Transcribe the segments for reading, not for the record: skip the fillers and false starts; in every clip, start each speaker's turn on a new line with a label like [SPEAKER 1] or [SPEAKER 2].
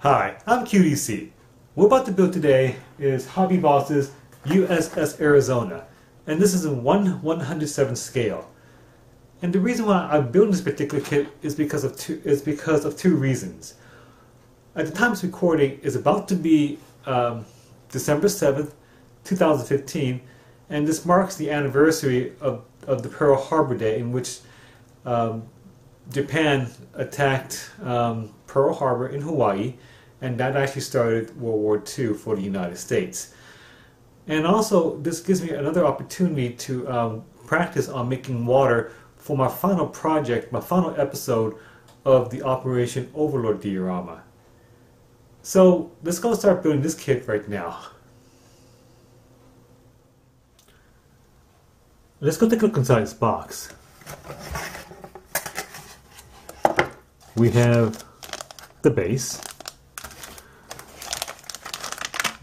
[SPEAKER 1] Hi, I'm QDC. What we're about to build today is Hobby Boss's USS Arizona, and this is in 1/107 scale. And the reason why I'm building this particular kit is because of two reasons. At the time of recording is about to be December 7th, 2015, and this marks the anniversary of the Pearl Harbor Day, in which Japan attacked Pearl Harbor in Hawaii, and that actually started World War II for the United States. And also, this gives me another opportunity to practice on making water for my final project, my final episode of the Operation Overlord Diorama. So let's go start building this kit right now. Let's go take a look inside this box. We have the base,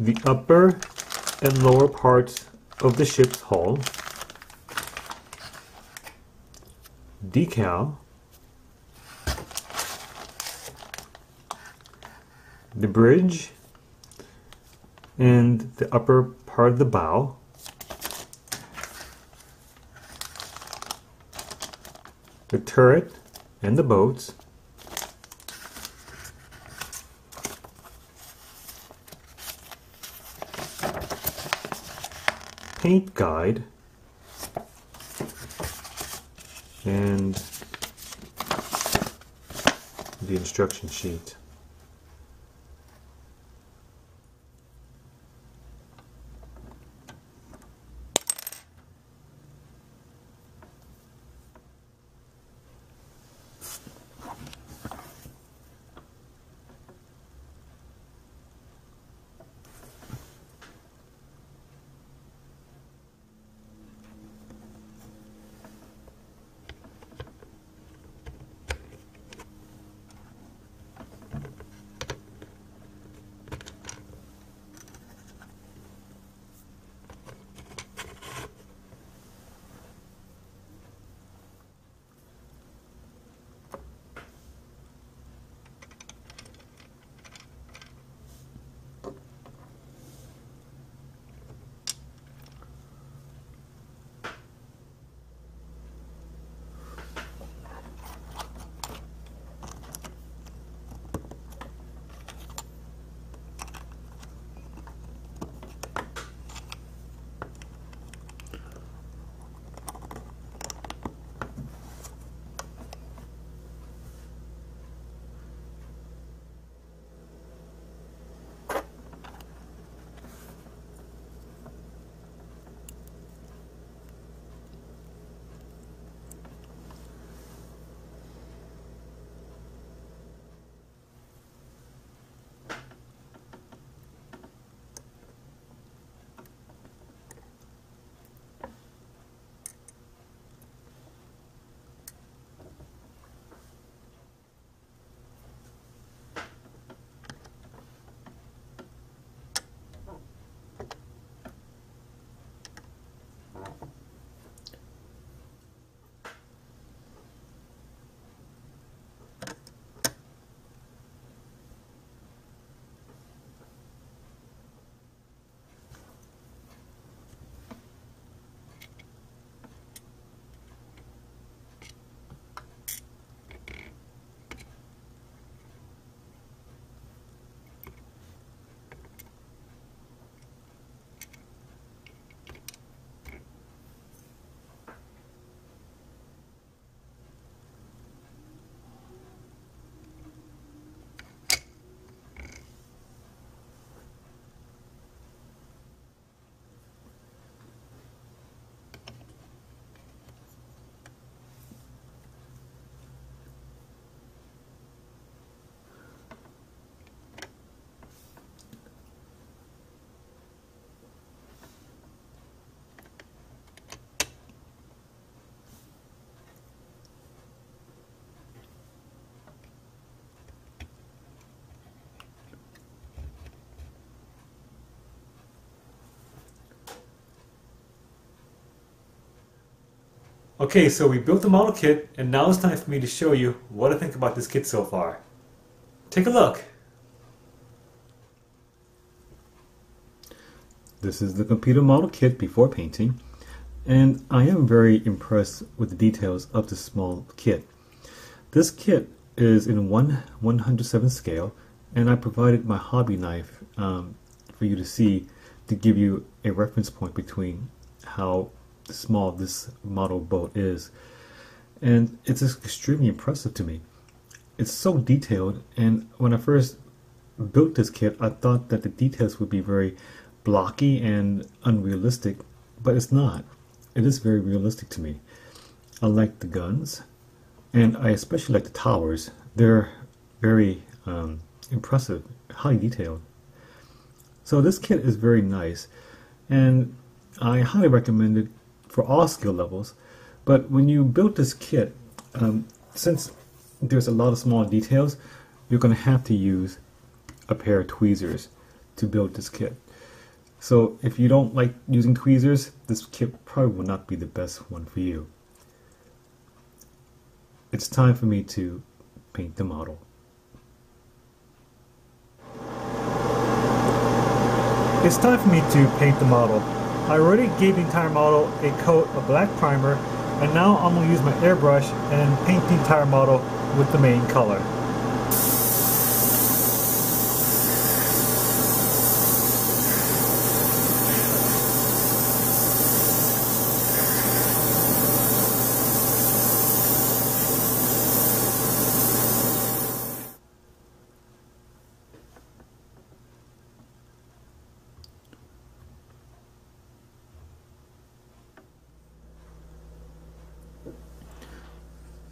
[SPEAKER 1] the upper and lower parts of the ship's hull, decal, the bridge and the upper part of the bow, the turret and the boats, paint guide, and the instruction sheet. Okay, so we built the model kit, and now it's time for me to show you what I think about this kit so far. Take a look. This is the computer model kit before painting, and I am very impressed with the details of this small kit. This kit is in 1/107 scale, and I provided my hobby knife for you to see, to give you a reference point between how small this model boat is. And it's extremely impressive to me. It's so detailed, and when I first built this kit, I thought that the details would be very blocky and unrealistic, but it's not. It is very realistic to me. I like the guns, and I especially like the towers. They're very impressive, highly detailed. So this kit is very nice, and I highly recommend it for all skill levels. But when you build this kit, since there's a lot of small details, you're going to have to use a pair of tweezers to build this kit. So if you don't like using tweezers, this kit probably will not be the best one for you. It's time for me to paint the model. It's time for me to paint the model. I already gave the entire model a coat of black primer, and now I'm going to use my airbrush and paint the entire model with the main color.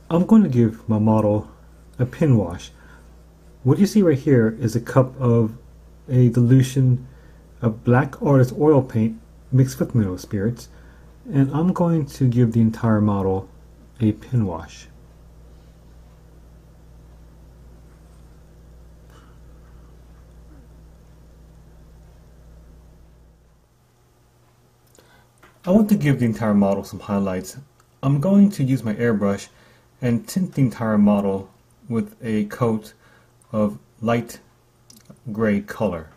[SPEAKER 1] I'm going to give my model a pin wash. What you see right here is a cup of a dilution of black artist oil paint mixed with mineral spirits, and I'm going to give the entire model a pin wash. I want to give the entire model some highlights. I'm going to use my airbrush and tint the entire model with a coat of light gray color.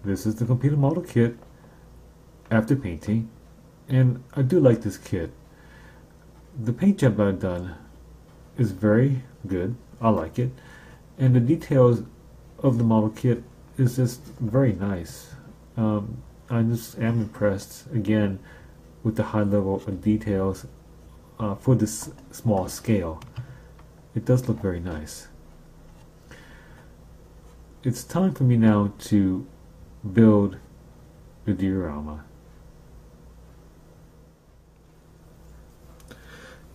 [SPEAKER 1] This is the computer model kit after painting, and I do like this kit. The paint job that I've done is very good. I like it, and the details of the model kit is just very nice. I just am impressed again with the high level of details for this small scale. It does look very nice. It's time for me now to build the diorama.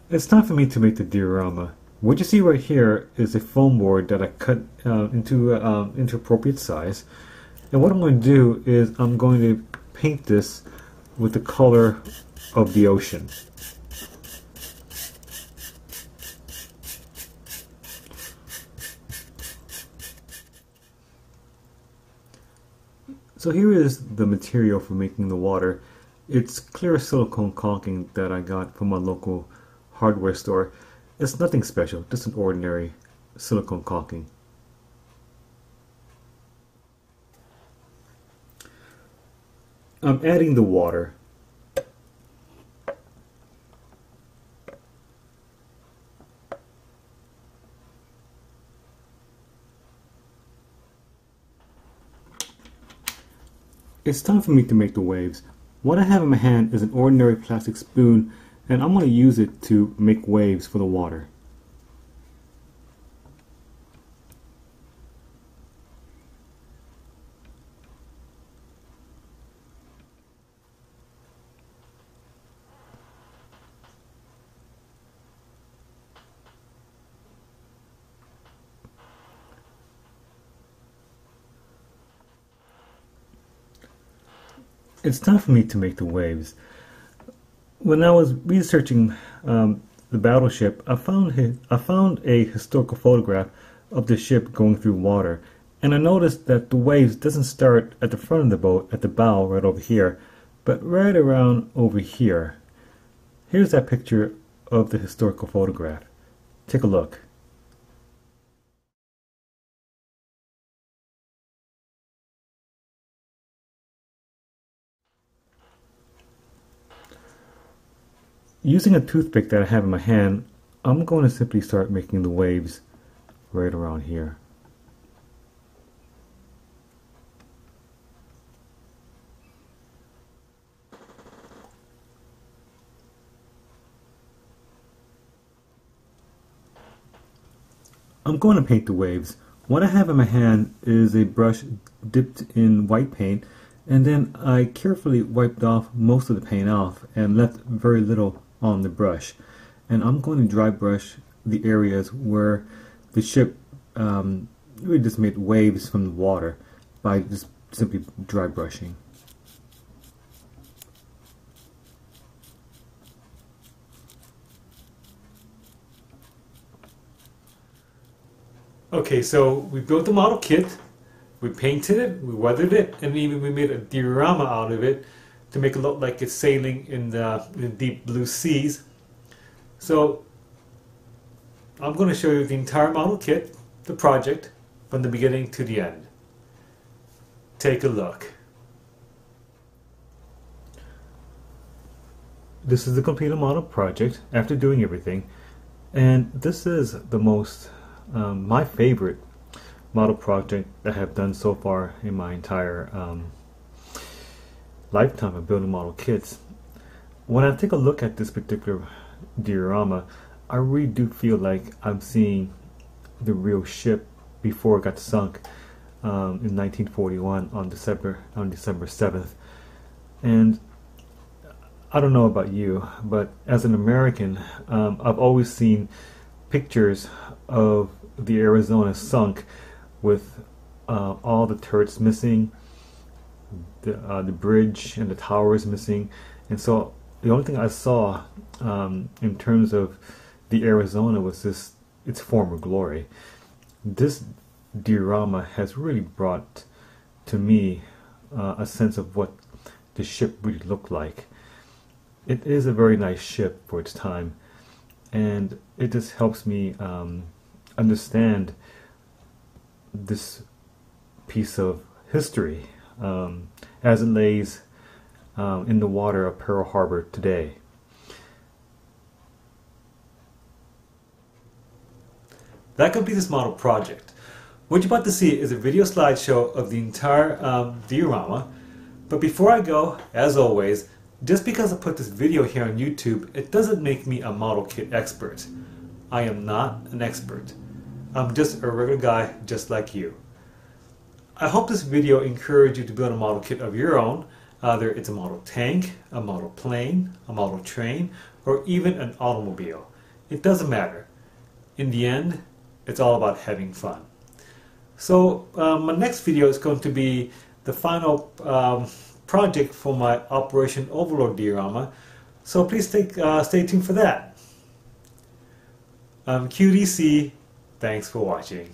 [SPEAKER 1] It's time for me to make the diorama. What you see right here is a foam board that I cut into appropriate size, and what I'm going to do is I'm going to paint this with the color of the ocean. So here is the material for making the water. It's clear silicone caulking that I got from my local hardware store. It's nothing special, just an ordinary silicone caulking. I'm adding the water. It's time for me to make the waves. What I have in my hand is an ordinary plastic spoon, and I'm going to use it to make waves for the water. it's time for me to make the waves. When I was researching the Battleship, I found a historical photograph of the ship going through water, and I noticed that the waves doesn't start at the front of the boat, at the bow right over here, but right around over here. Here's that picture of the historical photograph. Take a look. Using a toothpick that I have in my hand, I'm going to simply start making the waves right around here. I'm going to paint the waves. What I have in my hand is a brush dipped in white paint, and then I carefully wiped off most of the paint off and left very little on the brush. And I'm going to dry brush the areas where the ship really just made waves from the water by just simply dry brushing. Okay, so we built the model kit, we painted it, we weathered it, and even we made a diorama out of it to make it look like it's sailing in the deep blue seas. So I'm going to show you the entire model kit, the project, from the beginning to the end. Take a look. This is the completed model project after doing everything, and this is the most my favorite model project I have done so far in my entire lifetime of building model kits. When I take a look at this particular diorama, I really do feel like I'm seeing the real ship before it got sunk in 1941 on December 7th. And I don't know about you, but as an American, I've always seen pictures of the Arizona sunk with all the turrets missing, the bridge and the towers missing, and so the only thing I saw in terms of the Arizona was its former glory. This diorama has really brought to me a sense of what the ship really looked like. It is a very nice ship for its time, and it just helps me understand this piece of history as it lays in the water of Pearl Harbor today. That completes this model project. What you're about to see is a video slideshow of the entire diorama. But before I go, as always, just because I put this video here on YouTube, it doesn't make me a model kit expert. I am not an expert. I'm just a regular guy just like you. I hope this video encouraged you to build a model kit of your own. Either it's a model tank, a model plane, a model train, or even an automobile. It doesn't matter. In the end, it's all about having fun. So my next video is going to be the final project for my Operation Overlord diorama. So please stay tuned for that. I'm QDC. Thanks for watching.